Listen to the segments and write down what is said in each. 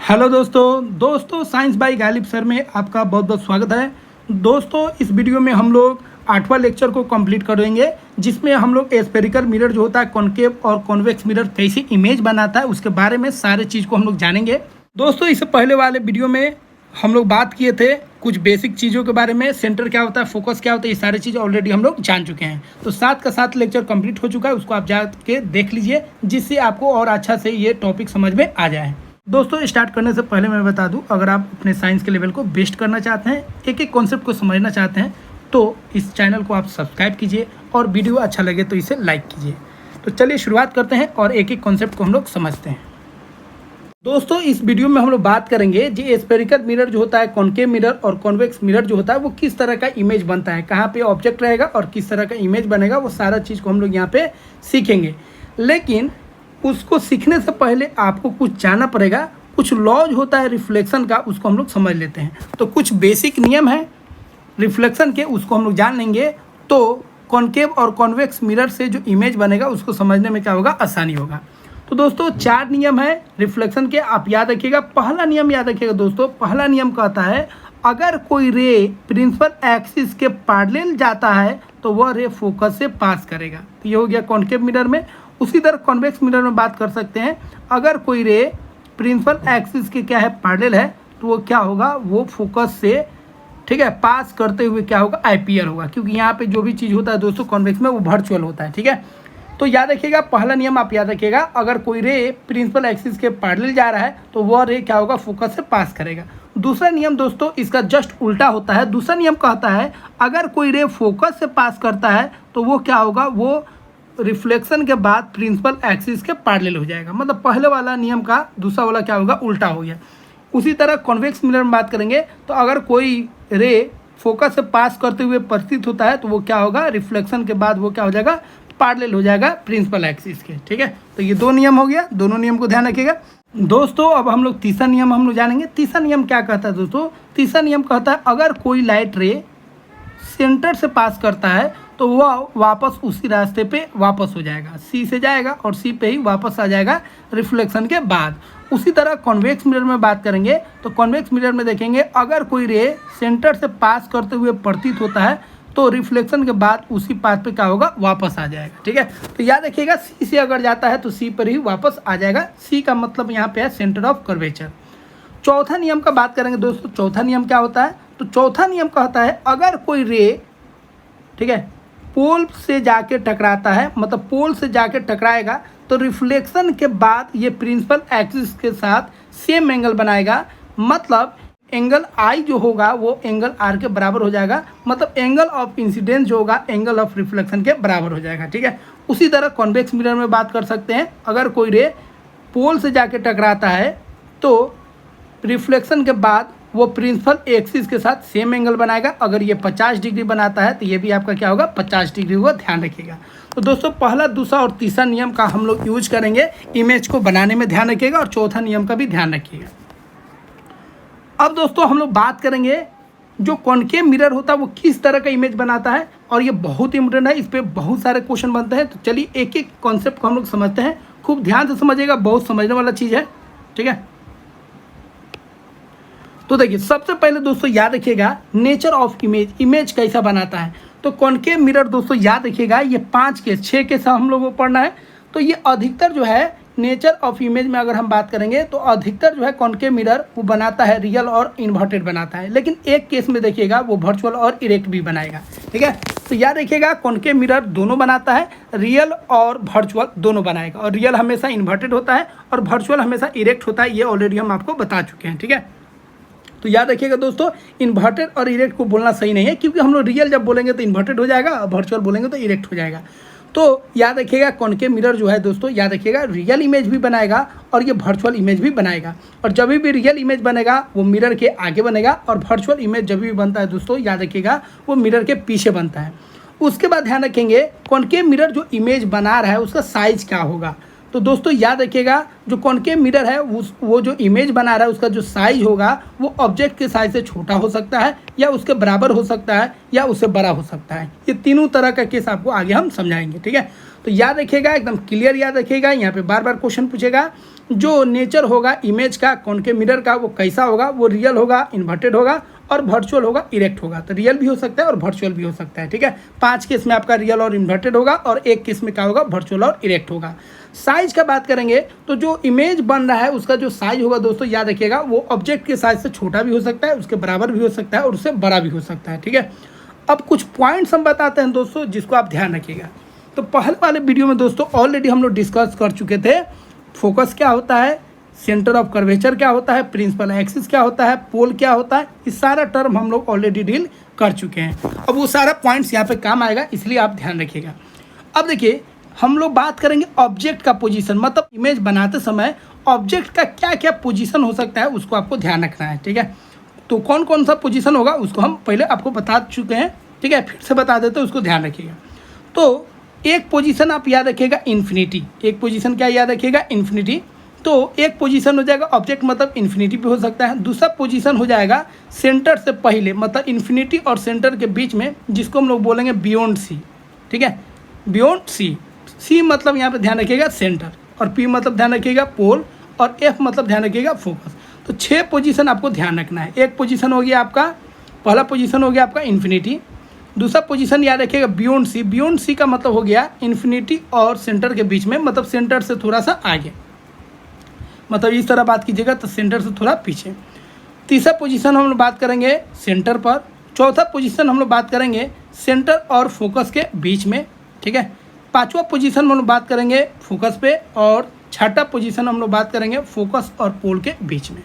Hello दोस्तों science by Ghalib sir में आपका बहुत बहुत स्वागत है। दोस्तों इस वीडियो में हम लोग 8वां लेक्चर को कंप्लीट करेंगे, जिसमें हम लोग स्फेरिकल मिरर जो होता है, कॉनकेव और कॉन्वेक्स मिरर कैसे इमेज बनाता है उसके बारे में सारे चीज़ को हम लोग जानेंगे। दोस्तों इससे पहले वाले वीडियो में हम लोग बात किए थे कुछ बेसिक चीज़ों के बारे में, सेंटर क्या होता है, फोकस क्या होता है, ये सारी चीज़ ऑलरेडी हम लोग जान चुके हैं। तो साथ का साथ लेक्चर कंप्लीट हो चुका है, उसको आप जाके देख लीजिए, जिससे आपको और अच्छा से ये टॉपिक समझ में आ जाए। दोस्तों स्टार्ट करने से पहले मैं बता दूं, अगर आप अपने साइंस के लेवल को बेस्ट करना चाहते हैं, एक एक कॉन्सेप्ट को समझना चाहते हैं, तो इस चैनल को आप सब्सक्राइब कीजिए और वीडियो अच्छा लगे तो इसे लाइक कीजिए। तो चलिए शुरुआत करते हैं और एक एक कॉन्सेप्ट को हम लोग समझते हैं। दोस्तों इस वीडियो में हम लोग बात करेंगे जी स्फेरिकल मिरर जो होता है, कॉनकेव मिरर और कॉन्वेक्स मिरर जो होता है, वो किस तरह का इमेज बनता है, कहाँ पे ऑब्जेक्ट रहेगा और किस तरह का इमेज बनेगा, वो सारा चीज़ को हम लोग यहाँ पे सीखेंगे। लेकिन उसको सीखने से पहले आपको कुछ जानना पड़ेगा, कुछ लॉज होता है रिफ्लेक्शन का, उसको हम लोग समझ लेते हैं। तो कुछ बेसिक नियम है रिफ्लेक्शन के, उसको हम लोग जान लेंगे, तो कॉनकेव और कॉन्वेक्स मिरर से जो इमेज बनेगा उसको समझने में क्या होगा, आसानी होगा। तो दोस्तों 4 नियम है रिफ्लेक्शन के, आप याद रखिएगा। पहला नियम याद रखिएगा दोस्तों, पहला नियम कहता है अगर कोई रे प्रिंसिपल एक्सिस के पैरेलल जाता है तो वह रे फोकस से पास करेगा। तो ये हो गया कॉनकेव मिरर में। उसी तरह कॉन्वेक्स मिरर में बात कर सकते हैं, अगर कोई रे प्रिंसिपल एक्सिस के क्या है, पैरेलल है, तो वो क्या होगा, वो फोकस से ठीक है पास करते हुए क्या होगा, आईपीआर होगा। क्योंकि यहाँ पे जो भी चीज़ होता है दोस्तों कॉन्वेक्स में वो वर्चुअल होता है। ठीक है, तो याद रखिएगा पहला नियम आप याद रखिएगा, अगर कोई रे प्रिंसिपल एक्सिस के पैरेलल जा रहा है तो वह रे क्या होगा, फोकस से पास करेगा। दूसरा नियम दोस्तों इसका जस्ट उल्टा होता है। दूसरा नियम कहता है अगर कोई रे फोकस से पास करता है तो वो क्या होगा, वो रिफ्लेक्शन के बाद प्रिंसिपल एक्सिस के पैरेलल हो जाएगा। मतलब पहले वाला नियम का दूसरा वाला क्या होगा, उल्टा हो गया। उसी तरह कॉन्वेक्स मिरर में बात करेंगे, तो अगर कोई रे फोकस से पास करते हुए प्रतीत होता है तो वो क्या होगा, रिफ्लेक्शन के बाद वो क्या हो जाएगा, पैरेलल हो जाएगा प्रिंसिपल एक्सिस के। ठीक है, तो ये 2 नियम हो गया, दोनों नियम को ध्यान रखिएगा। दोस्तों अब हम लोग तीसरा नियम हम लोग जानेंगे। तीसरा नियम क्या कहता है दोस्तों, तीसरा नियम कहता है अगर कोई लाइट रे सेंटर से पास करता है तो वह वापस उसी रास्ते पे वापस हो जाएगा, सी से जाएगा और सी पे ही वापस आ जाएगा रिफ्लेक्शन के बाद। उसी तरह कॉन्वेक्स मिरर में बात करेंगे, तो कॉन्वेक्स मिरर में देखेंगे अगर कोई रे सेंटर से पास करते हुए प्रतीत होता है तो रिफ्लेक्शन के बाद उसी पाथ पे क्या होगा, वापस आ जाएगा। ठीक है, तो याद रखिएगा सी से अगर जाता है तो सी पर ही वापस आ जाएगा। सी का मतलब यहाँ पे है सेंटर ऑफ कर्वेचर। चौथा नियम का बात करेंगे दोस्तों, चौथा नियम क्या होता है, तो चौथा नियम कहता है अगर कोई रे ठीक है पोल से जाके टकराता है, मतलब पोल से जाके टकराएगा तो रिफ्लेक्शन के बाद ये प्रिंसिपल एक्सिस के साथ सेम एंगल बनाएगा। मतलब एंगल आई जो होगा वो एंगल आर के बराबर हो जाएगा, मतलब एंगल ऑफ इंसिडेंस जो होगा एंगल ऑफ रिफ्लेक्शन के बराबर हो जाएगा। ठीक है, उसी तरह कॉन्वेक्स मिरर में बात कर सकते हैं, अगर कोई रे पोल से जाके टकराता है तो रिफ्लेक्शन के बाद वो प्रिंसिपल एक्सिस के साथ सेम एंगल बनाएगा। अगर ये 50 डिग्री बनाता है तो ये भी आपका क्या होगा, 50 डिग्री होगा, ध्यान रखिएगा। तो दोस्तों पहला, दूसरा और तीसरा नियम का हम लोग यूज करेंगे इमेज को बनाने में, ध्यान रखिएगा, और चौथा नियम का भी ध्यान रखिएगा। अब दोस्तों हम लोग बात करेंगे जो कॉनकेव मिरर होता है वो किस तरह का इमेज बनाता है, और ये बहुत इंपॉर्टेंट है, इस पर बहुत सारे क्वेश्चन बनते हैं। तो चलिए एक एक कॉन्सेप्ट को हम लोग समझते हैं, खूब ध्यान से समझिएगा, बहुत समझने वाला चीज़ है। ठीक है, तो देखिए सबसे पहले दोस्तों याद रखिएगा नेचर ऑफ इमेज, इमेज कैसा बनाता है। तो कॉनकेव मिरर दोस्तों याद रखिएगा ये 5 केस 6 केस हम लोगों को पढ़ना है। तो ये अधिकतर जो है नेचर ऑफ इमेज में अगर हम बात करेंगे तो अधिकतर जो है कॉनकेव मिरर वो बनाता है रियल और इन्वर्टेड बनाता है, लेकिन एक केस में देखिएगा वो वर्चुअल और इरेक्ट भी बनाएगा। ठीक है, तो याद रखिएगा कॉनकेव मिरर दोनों बनाता है, रियल और वर्चुअल दोनों बनाएगा, और रियल हमेशा इन्वर्टेड होता है और वर्चुअल हमेशा इरेक्ट होता है, ये ऑलरेडी हम आपको बता चुके हैं। ठीक है, तो याद रखिएगा दोस्तों इन्वर्टेड और इरेक्ट को बोलना सही नहीं है, क्योंकि हम लोग रियल जब बोलेंगे तो इन्वर्टेड हो जाएगा और वर्चुअल बोलेंगे तो इरेक्ट हो जाएगा। तो याद रखिएगा कॉनकेव मिरर जो है दोस्तों, याद रखिएगा रियल इमेज भी बनाएगा और ये वर्चुअल इमेज भी बनाएगा। और जब भी रियल इमेज बनेगा वो मिरर के आगे बनेगा, और वर्चुअल इमेज जब भी बनता है दोस्तों याद रखिएगा वो मिरर के पीछे बनता है। उसके बाद ध्यान रखेंगे कॉनकेव मिरर जो इमेज बना रहा है उसका साइज क्या होगा। तो दोस्तों याद रखिएगा जो कॉनकेव मिरर है वो जो इमेज बना रहा है उसका जो साइज होगा वो ऑब्जेक्ट के साइज से छोटा हो सकता है, या उसके बराबर हो सकता है, या उससे बड़ा हो सकता है। ये तीनों तरह का केस आपको आगे हम समझाएंगे। ठीक है, तो याद रखिएगा, एकदम क्लियर याद रखिएगा, यहाँ पे बार बार क्वेश्चन पूछेगा जो नेचर होगा इमेज का कॉनकेव मिरर का वो कैसा होगा, वो रियल होगा, इन्वर्टेड होगा और वर्चुअल होगा, इरेक्ट होगा। तो रियल भी हो सकता है और वर्चुअल भी हो सकता है, ठीक है। 5 केस में आपका रियल और इन्वर्टेड होगा और 1 केस में क्या होगा, वर्चुअल और इरेक्ट होगा। साइज का बात करेंगे तो जो इमेज बन रहा है उसका जो साइज होगा दोस्तों याद रखिएगा, वो ऑब्जेक्ट के साइज से छोटा भी हो सकता है, उसके बराबर भी हो सकता है और उससे बड़ा भी हो सकता है, ठीक है। अब कुछ पॉइंट्स हम बताते हैं दोस्तों जिसको आप ध्यान रखिएगा। तो पहले वाले वीडियो में दोस्तों ऑलरेडी हम लोग डिस्कस कर चुके थे, फोकस क्या होता है, सेंटर ऑफ कर्वेचर क्या होता है, प्रिंसिपल एक्सिस क्या होता है, पोल क्या होता है, इस सारा टर्म हम लोग ऑलरेडी डील कर चुके हैं। अब वो सारा पॉइंट्स यहाँ पे काम आएगा, इसलिए आप ध्यान रखिएगा। अब देखिए हम लोग बात करेंगे ऑब्जेक्ट का पोजीशन, मतलब इमेज बनाते समय ऑब्जेक्ट का क्या क्या पोजीशन हो सकता है उसको आपको ध्यान रखना है, ठीक है। तो कौन कौन सा पोजीशन होगा उसको हम पहले आपको बता चुके हैं, ठीक है, फिर से बता देते हैं, उसको ध्यान रखिएगा। तो एक पोजीशन आप याद रखिएगा इन्फिनिटी, एक पोजीशन क्या याद रखिएगा, इन्फिनिटी। तो एक पोजीशन हो जाएगा ऑब्जेक्ट मतलब इन्फिनिटी पे हो सकता है। दूसरा पोजीशन हो जाएगा सेंटर से पहले, मतलब इन्फिनिटी और सेंटर के बीच में, जिसको हम लोग बोलेंगे बियॉन्ड सी, ठीक है, बियॉन्ड सी। सी मतलब यहाँ पे ध्यान रखिएगा सेंटर, और पी मतलब ध्यान रखिएगा पोल, और एफ मतलब ध्यान रखिएगा फोकस। तो 6 पोजीशन आपको ध्यान रखना है। एक पोजीशन हो गया आपका, पहला पोजीशन हो गया आपका इन्फिनिटी। दूसरा पोजीशन याद रखिएगा बियॉन्ड सी, बियॉन्ड सी का मतलब हो गया इन्फिनिटी और सेंटर के बीच में, मतलब सेंटर से थोड़ा सा आगे, मतलब इस तरह बात कीजिएगा तो सेंटर से थोड़ा पीछे। तीसरा पोजीशन हम लोग बात करेंगे सेंटर पर। चौथा पोजीशन हम लोग बात करेंगे सेंटर और फोकस के बीच में, ठीक है। पांचवा पोजीशन हम लोग बात करेंगे फोकस पे, और छठा पोजीशन हम लोग बात करेंगे फोकस और पोल के बीच में।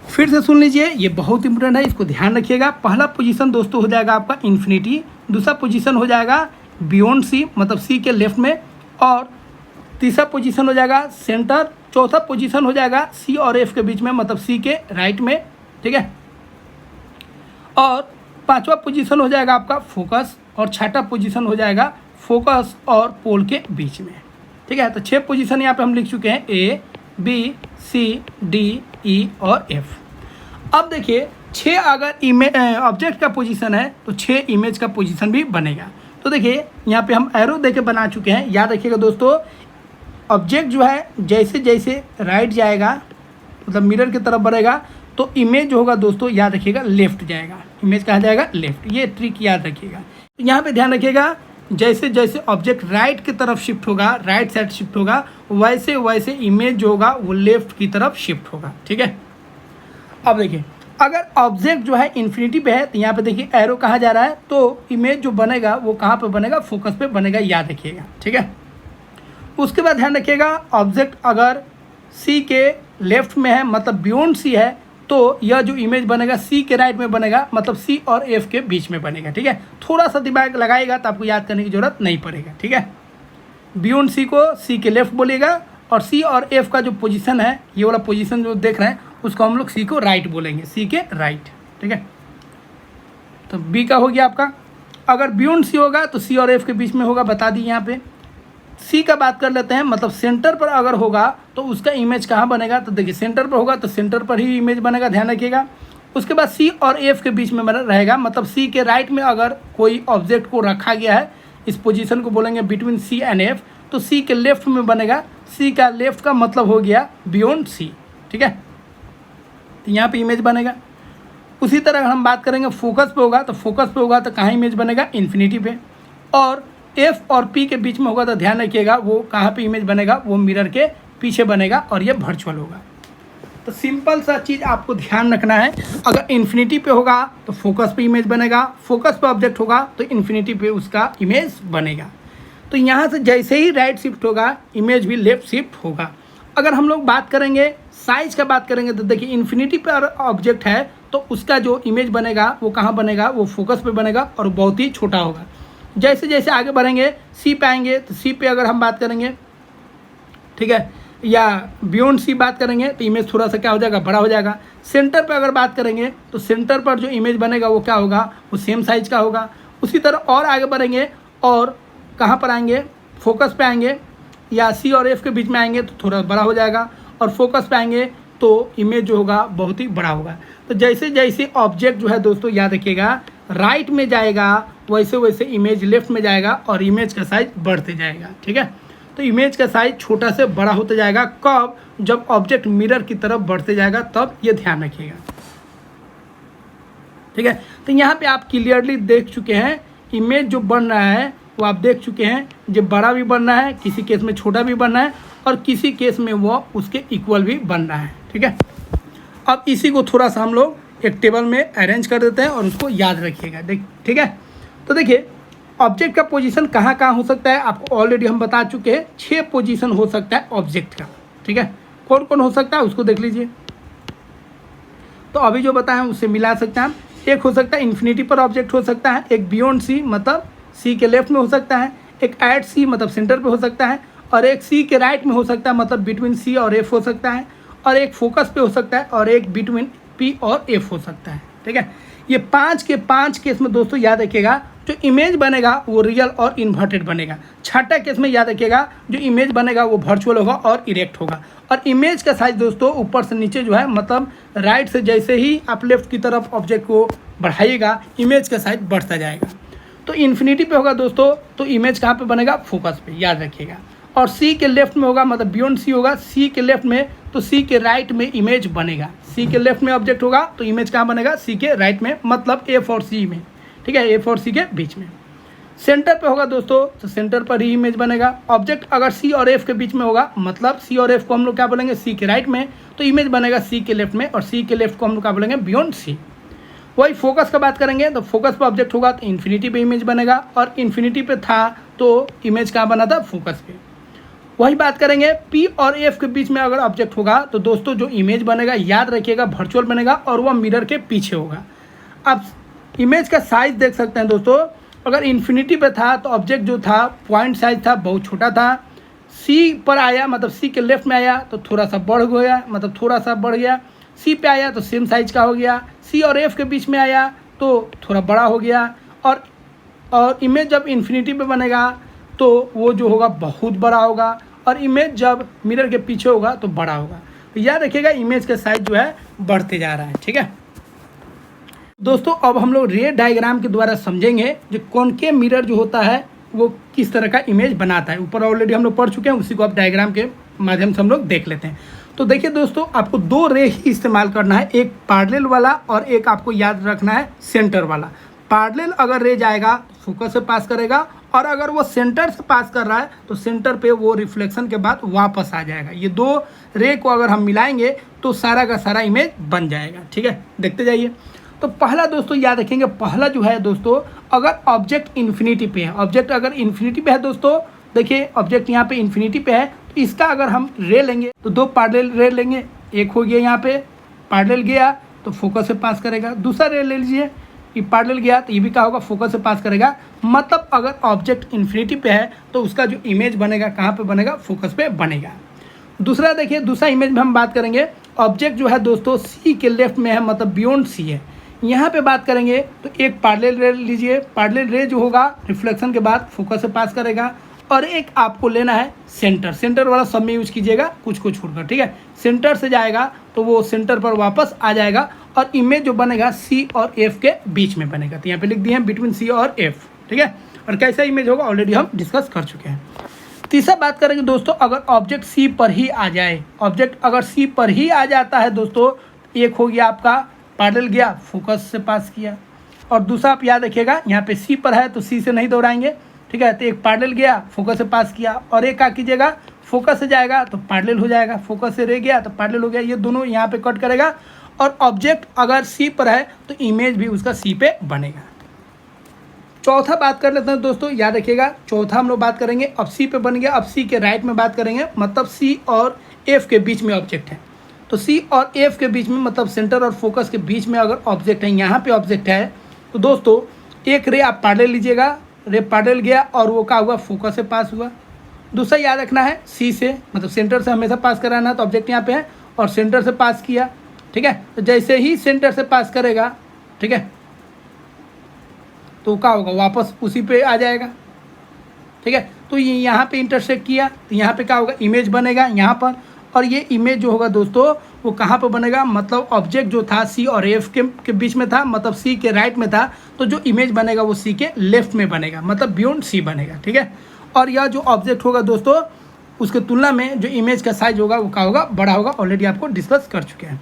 फिर से सुन लीजिए, ये बहुत इंपॉर्टेंट है, इसको ध्यान रखिएगा। पहला पोजीशन दोस्तों हो जाएगा आपका इन्फिनिटी, दूसरा पोजीशन हो जाएगा बियॉन्ड सी मतलब सी के लेफ्ट में, और तीसरा पोजीशन हो जाएगा सेंटर, चौथा पोजीशन हो जाएगा सी और एफ के बीच में मतलब सी के राइट में, ठीक है, और पांचवा पोजीशन हो जाएगा आपका फोकस, और छठा पोजीशन हो जाएगा फोकस और पोल के बीच में, ठीक है। तो 6 पोजीशन यहाँ पे हम लिख चुके हैं, A B C D E और एफ। अब देखिए 6 अगर ऑब्जेक्ट का पोजीशन है तो 6 इमेज का पोजीशन भी बनेगा। तो देखिए यहाँ पे हम एरो देके बना चुके हैं, याद रखिएगा दोस्तों, ऑब्जेक्ट जो है जैसे जैसे राइट जाएगा मतलब मिरर की तरफ बढ़ेगा तो इमेज जो होगा दोस्तों याद रखिएगा लेफ्ट जाएगा, इमेज कहाँ जाएगा, लेफ्ट। ये ट्रिक याद रखिएगा। तो यहाँ पे ध्यान रखिएगा, जैसे जैसे ऑब्जेक्ट राइट की तरफ शिफ्ट होगा, राइट साइड शिफ्ट होगा, वैसे वैसे इमेज जो होगा वो लेफ्ट की तरफ शिफ्ट होगा, ठीक है। अब देखिए अगर ऑब्जेक्ट जो है इन्फिनिटी पे है तो यहाँ पे देखिए एरो कहाँ जा रहा है, तो इमेज जो बनेगा वो कहाँ पे बनेगा, फोकस पे बनेगा, याद रखिएगा, ठीक है। उसके बाद ध्यान रखिएगा ऑब्जेक्ट अगर सी के लेफ्ट में है मतलब बियॉन्ड सी है, तो यह जो इमेज बनेगा सी के राइट में बनेगा, मतलब सी और एफ के बीच में बनेगा, ठीक है। थोड़ा सा दिमाग लगाएगा तो आपको याद करने की जरूरत नहीं पड़ेगा, ठीक है। बियॉन्ड सी को सी के लेफ्ट बोलेगा, और सी और एफ का जो पोजीशन है, ये वाला पोजीशन जो देख रहे हैं उसको हम लोग सी को राइट बोलेंगे, सी के राइट, ठीक है। तो बी का हो गया आपका। अगर बियॉन्ड सी होगा तो सी और एफ के बीच में होगा, बता दी यहाँ पे। सी का बात कर लेते हैं, मतलब सेंटर पर अगर होगा तो उसका इमेज कहाँ बनेगा, तो देखिए सेंटर पर होगा तो सेंटर पर ही इमेज बनेगा, ध्यान रखिएगा। उसके बाद सी और एफ के बीच में रहेगा, मतलब सी के राइट में अगर कोई ऑब्जेक्ट को रखा गया है, इस पोजीशन को बोलेंगे बिटवीन सी एंड एफ, तो सी के लेफ्ट में बनेगा। सी का लेफ्ट का मतलब हो गया बियॉन्ड सी, ठीक है, तो यहाँ पे इमेज बनेगा। उसी तरह अगर हम बात करेंगे फोकस पे होगा, तो फोकस पे होगा तो कहाँ इमेज बनेगा, इन्फिनिटी पे। और एफ और पी के बीच में होगा तो ध्यान रखिएगा वो कहाँ पे इमेज बनेगा, वो मिरर के पीछे बनेगा, और ये वर्चुअल होगा। तो सिंपल सा चीज़ आपको ध्यान रखना है, अगर इन्फिनिटी पे होगा तो फोकस पे इमेज बनेगा, फोकस पे ऑब्जेक्ट होगा तो इन्फिनिटी पे उसका इमेज बनेगा। तो यहाँ से जैसे ही राइट शिफ्ट होगा इमेज भी लेफ्ट शिफ्ट होगा। अगर हम लोग बात करेंगे साइज का बात करेंगे तो देखिए इन्फिनिटी पर ऑब्जेक्ट है तो उसका जो इमेज बनेगा वो कहाँ बनेगा, वो फोकस पे बनेगा और बहुत ही छोटा होगा। जैसे जैसे आगे बढ़ेंगे सी पे आएंगे तो सी पे अगर हम बात करेंगे, ठीक है, या बियॉन्ड सी बात करेंगे तो इमेज थोड़ा सा क्या हो जाएगा, बड़ा हो जाएगा। सेंटर पे अगर बात करेंगे तो सेंटर पर जो इमेज बनेगा वो क्या होगा, वो सेम साइज का होगा। उसी तरह और आगे बढ़ेंगे और कहाँ पर आएंगे, फोकस पे आएंगे या सी और एफ के बीच में आएंगे तो थोड़ा बड़ा हो जाएगा, और फोकस पे आएंगे तो इमेज जो होगा बहुत ही बड़ा होगा। तो जैसे जैसे ऑब्जेक्ट जो है दोस्तों याद रखिएगा राइट में जाएगा वैसे वैसे इमेज लेफ्ट में जाएगा और इमेज का साइज बढ़ते जाएगा, ठीक है। तो इमेज का साइज छोटा से बड़ा होता जाएगा। कब? जब ऑब्जेक्ट मिरर की तरफ बढ़ते जाएगा तब ये ध्यान रखिएगा, ठीक है। तो यहाँ पे आप क्लियरली देख चुके हैं इमेज जो बन रहा है वो आप देख चुके हैं, जो बड़ा भी बन रहा है, किसी केस में छोटा भी बन रहा है और किसी केस में वो उसके इक्वल भी बन रहा है, ठीक है। अब इसी को थोड़ा सा हम लोग एक टेबल में अरेंज कर देते हैं और उसको याद रखिएगा, ठीक है। तो देखिए ऑब्जेक्ट का पोजीशन कहाँ कहाँ हो सकता है आपको ऑलरेडी हम बता चुके हैं। 6 पोजीशन हो सकता है ऑब्जेक्ट का, ठीक है। कौन कौन हो सकता है उसको देख लीजिए। तो अभी जो बताएं उससे मिला सकते हैं हम। एक हो सकता है इन्फिनिटी पर ऑब्जेक्ट हो सकता है, एक बियॉन्ड सी मतलब सी के लेफ्ट में हो सकता है, एक एट सी मतलब सेंटर पे हो सकता है, और एक सी के राइट में हो सकता है मतलब बिटवीन सी और एफ हो सकता है, और एक फोकस पे हो सकता है, और एक बिटवीन पी और एफ हो सकता है, ठीक है। ये 5 के 5 केस में दोस्तों याद रखिएगा जो इमेज बनेगा वो रियल और इन्वर्टेड बनेगा। छठा केस में याद रखिएगा जो इमेज बनेगा वो वर्चुअल होगा और इरेक्ट होगा। और इमेज का साइज दोस्तों ऊपर से नीचे जो है मतलब राइट से जैसे ही आप लेफ्ट की तरफ ऑब्जेक्ट को बढ़ाइएगा इमेज का साइज बढ़ता जाएगा। तो इन्फिनिटी पे होगा दोस्तों तो इमेज कहाँ पे बनेगा? फोकस पे, याद रखिएगा। और सी के लेफ्ट में होगा मतलब बियॉन्ड सी होगा, सी के लेफ्ट में तो सी के राइट में इमेज बनेगा। सी के लेफ्ट में ऑब्जेक्ट होगा तो इमेज कहाँ बनेगा? सी के राइट में मतलब एफ और सी में, ठीक है, एफ और सी के बीच में। सेंटर पे होगा दोस्तों तो सेंटर पर ही इमेज बनेगा। ऑब्जेक्ट अगर सी और एफ के बीच में होगा मतलब सी और एफ को हम लोग क्या बोलेंगे? सी के राइट में, तो इमेज बनेगा सी के लेफ्ट में, और सी के लेफ्ट को हम लोग क्या बोलेंगे? Beyond C. वही फोकस का बात करेंगे तो फोकस पे ऑब्जेक्ट होगा तो इन्फिनिटी पे इमेज बनेगा, और इन्फिनिटी पे था तो इमेज कहाँ बना था? फोकस पे। वही बात करेंगे पी और एफ के बीच में अगर ऑब्जेक्ट होगा तो दोस्तों जो इमेज बनेगा याद रखिएगा वर्चुअल बनेगा और वह मिरर के पीछे होगा। अब इमेज का साइज देख सकते हैं दोस्तों, अगर इन्फिनिटी पे था तो ऑब्जेक्ट जो था पॉइंट साइज था बहुत छोटा था, सी पर आया मतलब सी के लेफ्ट में आया तो थोड़ा सा बढ़ गया मतलब थोड़ा सा बढ़ गया, सी पे आया तो सेम साइज का हो गया, सी और एफ के बीच में आया तो थोड़ा बड़ा हो गया, और इमेज जब इन्फिनिटी पे बनेगा तो वो जो होगा बहुत बड़ा होगा, और इमेज जब मिरर के पीछे होगा तो बड़ा होगा। तो याद रखिएगा इमेज का साइज जो है बढ़ते जा रहा है, ठीक है दोस्तों। अब हम लोग रे डायग्राम के द्वारा समझेंगे जो कॉनकेव मिरर जो होता है वो किस तरह का इमेज बनाता है। ऊपर ऑलरेडी हम लोग पढ़ चुके हैं, उसी को आप डायग्राम के माध्यम से हम लोग देख लेते हैं। तो देखिए दोस्तों आपको 2 रे ही इस्तेमाल करना है, एक पैरेलल वाला और एक आपको याद रखना है सेंटर वाला। पैरेलल अगर रे जाएगा तो फोकस से पास करेगा, और अगर वो सेंटर से पास कर रहा है तो सेंटर पे वो रिफ्लेक्शन के बाद वापस आ जाएगा। ये 2 रे को अगर हम मिलाएंगे तो सारा का सारा इमेज बन जाएगा, ठीक है। देखते जाइए। तो पहला दोस्तों याद रखेंगे, पहला जो है दोस्तों अगर ऑब्जेक्ट इन्फिनिटी पे है, ऑब्जेक्ट अगर इन्फिनिटी पे है दोस्तों, देखिए ऑब्जेक्ट यहाँ पे इन्फिनिटी पे है तो इसका अगर हम रे लेंगे तो 2 पैरेलल रे लेंगे। एक हो गया यहाँ पे पैरेलल गया तो फोकस से पास करेगा, दूसरा रे ले लीजिए ये पैरेलल गया तो ये भी क्या होगा? फोकस से पास करेगा। मतलब अगर ऑब्जेक्ट इन्फिनिटी पे है तो उसका जो इमेज बनेगा कहाँ पे बनेगा? फोकस पे बनेगा। दूसरा देखिए, दूसरा इमेज में हम बात करेंगे, ऑब्जेक्ट जो है दोस्तों सी के लेफ्ट में है मतलब बियॉन्ड सी है। यहाँ पे बात करेंगे तो एक पैरेलल रे लीजिए, पैरेलल रे जो होगा रिफ्लेक्शन के बाद फोकस से पास करेगा, और एक आपको लेना है सेंटर, सेंटर वाला सब में यूज कीजिएगा कुछ को छोड़कर, ठीक है। सेंटर से जाएगा तो वो सेंटर पर वापस आ जाएगा, और इमेज जो बनेगा सी और एफ के बीच में बनेगा। तो यहाँ पे लिख दिए हैं बिटवीन सी और एफ, ठीक है। और कैसा इमेज होगा ऑलरेडी हम डिस्कस कर चुके हैं। तीसरा बात करेंगे दोस्तों, अगर ऑब्जेक्ट सी पर ही आ जाए, ऑब्जेक्ट अगर सी पर ही आ जाता है दोस्तों, एक हो गया आपका पैरेलल गया फोकस से पास किया, और दूसरा आप याद रखिएगा यहाँ पे सी पर है तो सी से नहीं दोहराएंगे, ठीक है। तो एक पैरेलल गया फोकस से पास किया, और एक क्या कीजिएगा? फोकस से जाएगा तो पैरेलल हो जाएगा, फोकस से रे गया तो पैरेलल हो गया, ये दोनों यहाँ पे कट करेगा। और ऑब्जेक्ट अगर सी पर है तो इमेज भी उसका सी पे बनेगा। चौथा बात कर लेते हैं दोस्तों, याद रखिएगा चौथा हम लोग बात करेंगे, अब सी पे बन गया, अब सी के राइट में बात करेंगे मतलब सी और एफ के बीच में ऑब्जेक्ट है। तो सी और एफ के बीच में मतलब सेंटर और फोकस के बीच में अगर ऑब्जेक्ट है, यहाँ पे ऑब्जेक्ट है तो दोस्तों एक रे आप पैरेलल लीजिएगा, रे पैरेलल गया और वो क्या हुआ? फोकस से पास हुआ। दूसरा याद रखना है सी से मतलब सेंटर से हमेशा पास कराना है, तो ऑब्जेक्ट यहाँ पे है और सेंटर से पास किया, ठीक है। तो जैसे ही सेंटर से पास करेगा, ठीक है, तो क्या होगा? वापस उसी पे आ जाएगा, ठीक है। तो ये यहाँ पे इंटरसेक्ट किया तो यहाँ पे क्या होगा? इमेज बनेगा यहाँ पर, और ये इमेज जो होगा दोस्तों वो कहाँ पर बनेगा? मतलब ऑब्जेक्ट जो था सी और एफ के बीच में था मतलब सी के राइट में था, तो जो इमेज बनेगा वो सी के लेफ्ट में बनेगा मतलब बियॉन्ड सी बनेगा, ठीक है। और यह जो ऑब्जेक्ट होगा दोस्तों उसके तुलना में जो इमेज का साइज होगा वो क्या होगा, बड़ा होगा। ऑलरेडी आपको डिस्कस कर चुके हैं।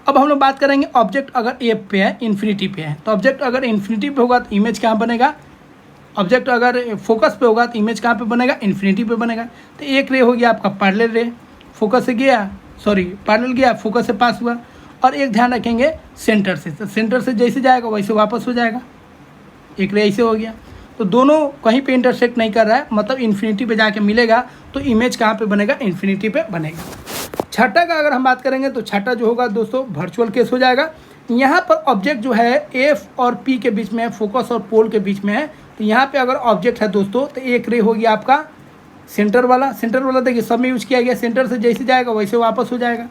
अब हम लोग बात करेंगे ऑब्जेक्ट अगर एफ पे है, इन्फिनिटी पे है, तो ऑब्जेक्ट अगर इन्फिनिटी पे होगा तो इमेज कहाँ बनेगा, ऑब्जेक्ट अगर फोकस पे होगा तो इमेज कहाँ पे बनेगा, इन्फिनिटी पे बनेगा। तो एक रे हो गया आपका पैरेलल रे, फोकस से गया, सॉरी पैरेलल गया, फोकस से पास हुआ। और एक ध्यान रखेंगे सेंटर से, तो सेंटर से जैसे जाएगा वैसे वापस हो जाएगा, एक रे ऐसे हो गया। तो दोनों कहीं पे इंटरसेक्ट नहीं कर रहा है, मतलब इन्फिनिटी पे जाके मिलेगा, तो इमेज कहाँ पे बनेगा, इन्फिनिटी पे बनेगा। छठा का अगर हम बात करेंगे तो छठा जो होगा दोस्तों वर्चुअल केस हो जाएगा। यहाँ पर ऑब्जेक्ट जो है एफ और पी के बीच में है, फोकस और पोल के बीच में है। तो यहाँ पे अगर ऑब्जेक्ट है दोस्तों तो एक रे होगी आपका सेंटर वाला देखिए सब में यूज किया गया, सेंटर से जैसे जाएगा वैसे वापस हो जाएगा।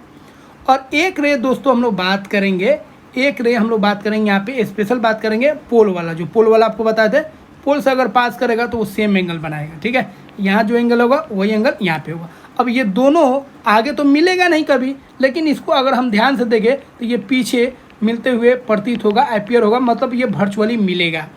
और एक रे दोस्तों हम लोग बात करेंगे, एक रे हम लोग बात करेंगे यहाँ पे स्पेशल बात करेंगे पोल वाला, जो पोल वाला आपको बताए थे, पोल से अगर पास करेगा तो वो सेम एंगल बनाएगा, ठीक है। यहाँ जो एंगल होगा वही एंगल यहाँ पे होगा। अब ये दोनों आगे तो मिलेगा नहीं कभी, लेकिन इसको अगर हम ध्यान से देखें तो ये पीछे मिलते हुए प्रतीत होगा, अपीयर होगा, मतलब ये वर्चुअली मिलेगा।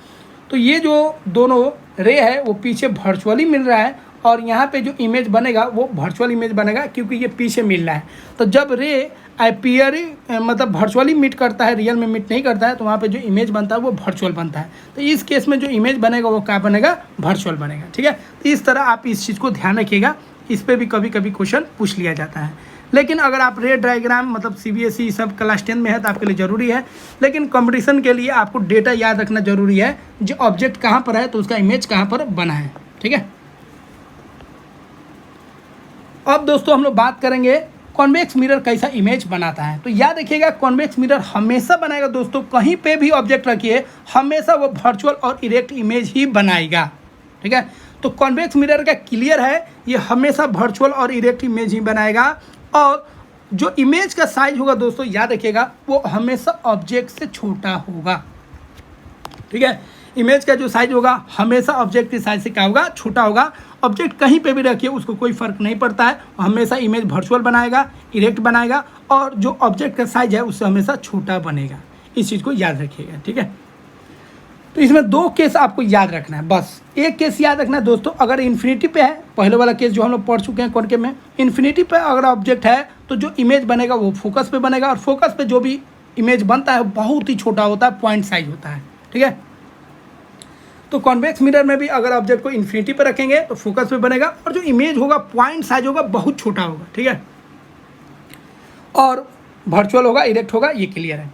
तो ये जो दोनों रे है वो पीछे वर्चुअली मिल रहा है, और यहाँ पे जो इमेज बनेगा वो वर्चुअल इमेज बनेगा, क्योंकि ये पीछे मिल रहा है। तो जब रे अपीयर मतलब वर्चुअली मीट करता है, रियल में मीट नहीं करता है, तो वहाँ पे जो इमेज बनता है वो वर्चुअल बनता है। तो इस केस में जो इमेज बनेगा वो क्या बनेगा, वर्चुअल बनेगा, ठीक है। तो इस तरह आप इस चीज़ को ध्यान रखिएगा, इस पर भी कभी कभी क्वेश्चन पूछ लिया जाता है। लेकिन अगर आप रे डायग्राम मतलब CBSE सब क्लास 10 में है तो आपके लिए ज़रूरी है, लेकिन कंपटीशन के लिए आपको डेटा याद रखना जरूरी है, जो ऑब्जेक्ट कहाँ पर है तो उसका इमेज कहाँ पर बना है, ठीक है। अब दोस्तों हम लोग बात करेंगे कॉन्वेक्स मिरर कैसा इमेज बनाता है। तो याद रखिएगा कॉन्वेक्स मिरर हमेशा बनाएगा दोस्तों, कहीं पे भी ऑब्जेक्ट रखिए हमेशा वो वर्चुअल और इरेक्ट इमेज ही बनाएगा, ठीक है। तो कॉन्वेक्स मिरर का क्लियर है, ये हमेशा वर्चुअल और इरेक्ट इमेज ही बनाएगा। और जो इमेज का साइज होगा दोस्तों याद रखिएगा वो हमेशा ऑब्जेक्ट से छोटा होगा, ठीक है। इमेज का जो साइज होगा हमेशा ऑब्जेक्ट के साइज से क्या होगा, छोटा होगा। ऑब्जेक्ट कहीं पे भी रखिए उसको कोई फर्क नहीं पड़ता है, हमेशा इमेज वर्चुअल बनाएगा, इरेक्ट बनाएगा, और जो ऑब्जेक्ट का साइज है उससे हमेशा छोटा बनेगा। इस चीज़ को याद रखिएगा, ठीक है। तो इसमें दो केस आपको याद रखना है, बस एक केस याद रखना है दोस्तों। अगर इन्फिनिटी पे है, पहले वाला केस जो हम लोग पढ़ चुके हैं कॉनकेव में, इन्फिनिटी पे अगर ऑब्जेक्ट है तो जो इमेज बनेगा वो फोकस पे बनेगा, और फोकस पे जो भी इमेज बनता है बहुत ही छोटा होता है, पॉइंट साइज होता है, ठीक है। तो कॉन्वेक्स मिरर में भी अगर ऑब्जेक्ट को इन्फिनिटी पे रखेंगे तो फोकस पे बनेगा, और जो इमेज होगा पॉइंट साइज होगा बहुत छोटा होगा, ठीक है, और वर्चुअल होगा, इरेक्ट होगा, ये क्लियर है।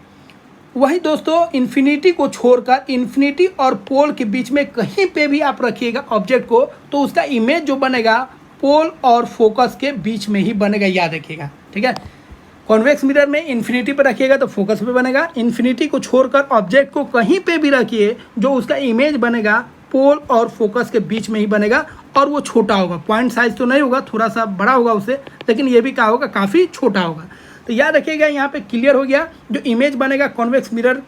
वही दोस्तों इन्फिनिटी को छोड़कर इन्फिनिटी और पोल के बीच में कहीं पे भी आप रखिएगा ऑब्जेक्ट को, तो उसका इमेज जो बनेगा पोल और फोकस के बीच में ही बनेगा, याद रखिएगा, ठीक है। कॉन्वेक्स मिरर में इन्फिनिटी पर रखिएगा तो फोकस पे बनेगा, इन्फिनिटी को छोड़कर ऑब्जेक्ट को कहीं पे भी रखिए जो उसका इमेज बनेगा पोल और फोकस के बीच में ही बनेगा, और वो छोटा होगा, पॉइंट साइज तो नहीं होगा, थोड़ा सा बड़ा होगा उससे, लेकिन ये भी क्या होगा, काफ़ी छोटा होगा। तो याद रखिएगा यहाँ पे क्लियर हो गया, जो इमेज बनेगा कॉन्वेक्स मिरर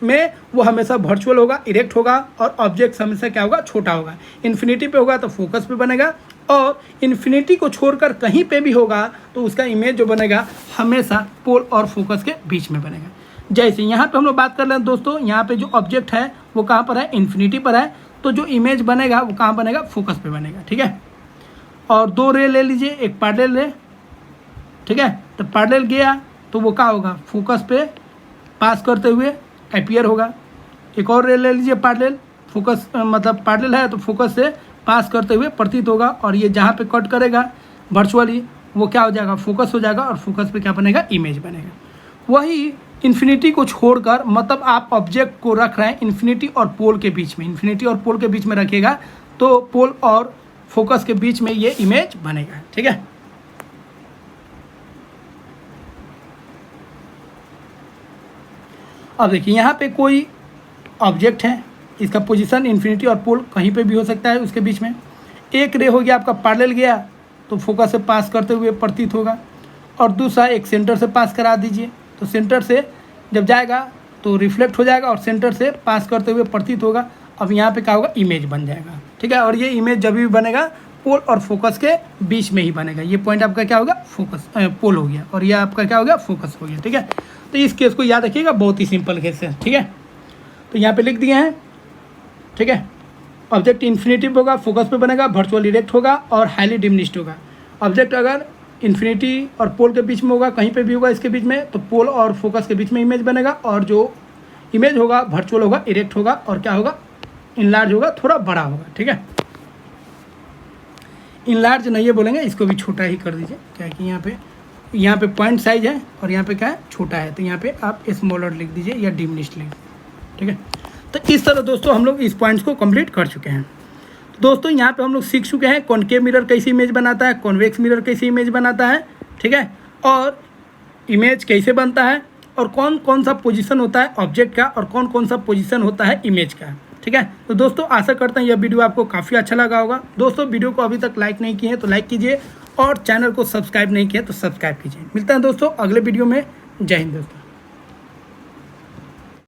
में वो हमेशा वर्चुअल होगा, इरेक्ट होगा, और ऑब्जेक्ट हमेशा क्या होगा, छोटा होगा। इन्फिनिटी पे होगा तो फोकस पे बनेगा, और इन्फिनिटी को छोड़कर कहीं पे भी होगा तो उसका इमेज जो बनेगा हमेशा पोल और फोकस के बीच में बनेगा। जैसे यहाँ पे हम लोग बात कर रहे हैं दोस्तों, यहाँ पे जो ऑब्जेक्ट है वो कहाँ पर है, इन्फिनिटी पर है, तो जो इमेज बनेगा वो कहाँ बनेगा, फोकस पे बनेगा, ठीक है। और दो रे ले लीजिए, एक पैरेलल रे, ठीक है। तो पैरेलल गया तो वो क्या होगा, फोकस पे पास करते हुए अपीयर होगा। एक और रे ले लीजिए पैरेलल, फोकस मतलब पैरेलल है तो फोकस से पास करते हुए प्रतीत होगा, और ये जहाँ पे कट करेगा वर्चुअली वो क्या हो जाएगा, फोकस हो जाएगा, और फोकस पे क्या बनेगा, इमेज बनेगा। वही इन्फिनिटी को छोड़कर मतलब आप ऑब्जेक्ट को रख रहे हैं इन्फिनिटी और पोल के बीच में, इन्फिनिटी और पोल के बीच में रखिएगा तो पोल और फोकस के बीच में ये इमेज बनेगा, ठीक है। अब देखिए यहाँ पे कोई ऑब्जेक्ट है, इसका पोजीशन इन्फिनिटी और पोल कहीं पे भी हो सकता है, उसके बीच में एक रे हो गया आपका पैरेलल गया तो फोकस से पास करते हुए प्रतीत होगा, और दूसरा एक सेंटर से पास करा दीजिए तो सेंटर से जब जाएगा तो रिफ्लेक्ट हो जाएगा और सेंटर से पास करते हुए प्रतीत होगा। अब यहाँ पे क्या होगा, इमेज बन जाएगा, ठीक है। और ये इमेज जब भी बनेगा पोल और फोकस के बीच में ही बनेगा। ये पॉइंट आपका क्या होगा, फोकस पोल हो गया, और ये आपका क्या हो गया, फोकस हो गया, ठीक है। तो इस केस को याद रखिएगा, बहुत ही सिंपल केस है, ठीक है। तो यहाँ पे लिख दिए हैं, ठीक है। ऑब्जेक्ट इन्फिनिटी होगा, फोकस पे बनेगा, वर्चुअल इरेक्ट होगा और हाईली डिमिनिश्ड होगा। ऑब्जेक्ट अगर इन्फिनिटी और पोल के बीच में होगा, कहीं पे भी होगा इसके बीच में, तो पोल और फोकस के बीच में इमेज बनेगा, और जो इमेज होगा वर्चुअल होगा, इरेक्ट होगा, और क्या होगा, इनलार्ज होगा, थोड़ा बड़ा होगा। ठीक है, इनलार्ज नहीं है बोलेंगे, इसको भी छोटा ही कर दीजिए, क्या है कि यहाँ पे पॉइंट साइज है और यहाँ पे क्या है, छोटा है, तो यहाँ पे आप स्मॉलर लिख दीजिए या डिमिनिश्ड लिख दीजिए। ठीक है, तो इस तरह दोस्तों हम लोग इस पॉइंट्स को कंप्लीट कर चुके हैं। दोस्तों यहाँ पे हम लोग सीख चुके हैं कॉनकेव मिरर कैसी इमेज बनाता है, कॉन्वेक्स मिरर कैसी इमेज बनाता है। ठीक है, और इमेज कैसे बनता है, और कौन कौन सा पोजीशन होता है ऑब्जेक्ट का, और कौन कौन सा पोजीशन होता है इमेज का। ठीक है, तो दोस्तों आशा करता हूँ यह वीडियो आपको काफ़ी अच्छा लगा होगा। दोस्तों वीडियो को अभी तक लाइक नहीं किए हैं तो लाइक कीजिए, और चैनल को सब्सक्राइब नहीं किया तो सब्सक्राइब कीजिए। मिलते हैं दोस्तों अगले वीडियो में। जय हिंद दोस्तों।